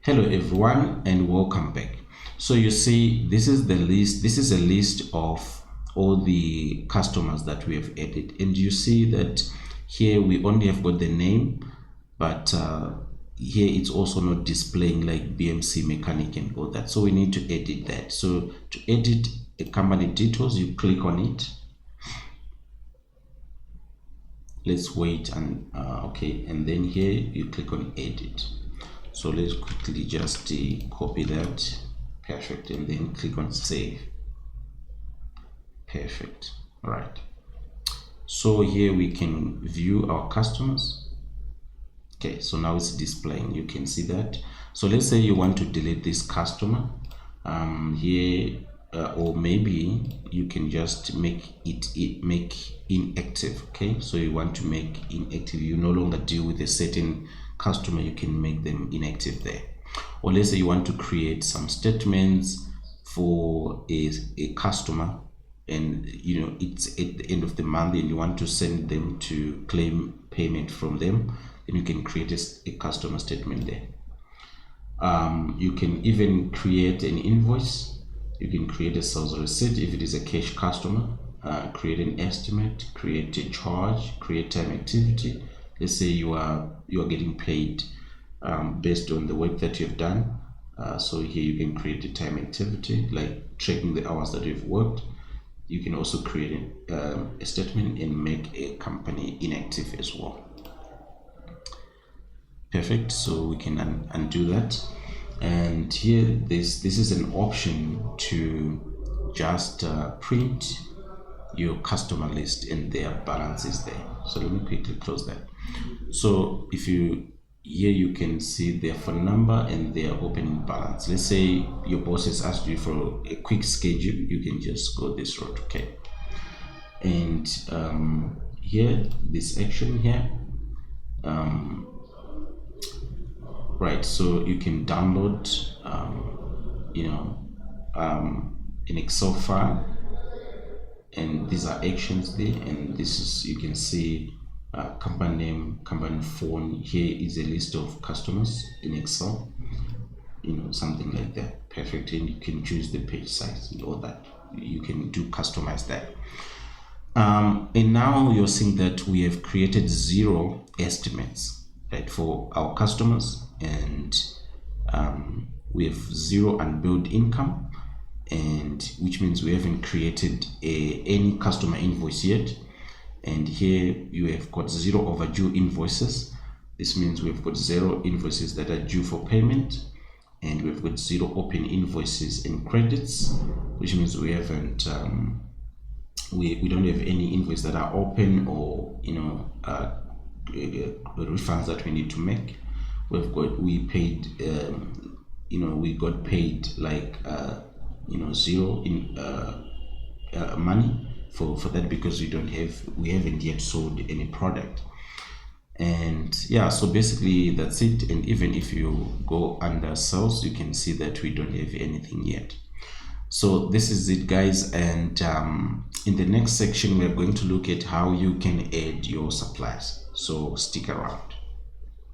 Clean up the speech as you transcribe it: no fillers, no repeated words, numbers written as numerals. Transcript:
Hello everyone and welcome back. So you see, this is the list. This is a list of all the customers that we have added, and you see that here we only have got the name, but here it's also not displaying like BMC mechanic and all that. So we need to edit that. So to edit the company details, you click on it. Let's wait and okay, and then here you click on edit. So let's quickly just copy that. Perfect. And then click on save. Perfect. All right. So here we can view our customers. Okay, so now it's displaying. You can see that. So let's say you want to delete this customer here, or maybe you can just make it inactive. Okay, so you want to make inactive. You no longer deal with a certain customer, you can make them inactive there. Or let's say you want to create some statements for a customer, and you know it's at the end of the month and you want to send them to claim payment from them, then you can create a customer statement there. You can even create an invoice. You can create a sales receipt if it is a cash customer, create an estimate, create a charge, create time activity. Let's say you are getting paid based on the work that you've done. So here you can create a time activity, like tracking the hours that you've worked. You can also create a statement and make a company inactive as well. Perfect. So we can undo that. And here this is an option to just print your customer list and their balances there. So let me quickly close that. So if you here you can see their phone number and their opening balance. Let's say your boss has asked you for a quick schedule, you can just go this route. Okay, and here this action here, right, so you can download an Excel file, and these are actions there, and this is, you can see company name, company phone. Here is a list of customers in Excel, something like that. Perfect. And you can choose the page size and all that. You can customize that. And now you're seeing that we have created 0 estimates, right, for our customers, and we have 0 unbilled income, and which means we haven't created any customer invoice yet. And here you have got 0 overdue invoices. This means we've got 0 invoices that are due for payment, and we've got 0 open invoices and credits, which means we haven't we don't have any invoices that are open, or refunds that we need to make. We got paid like 0 in money for that, because we haven't yet sold any product. And yeah, so basically that's it. And even if you go under sales, you can see that we don't have anything yet. So this is it, guys, and in the next section we're going to look at how you can add your suppliers, so stick around.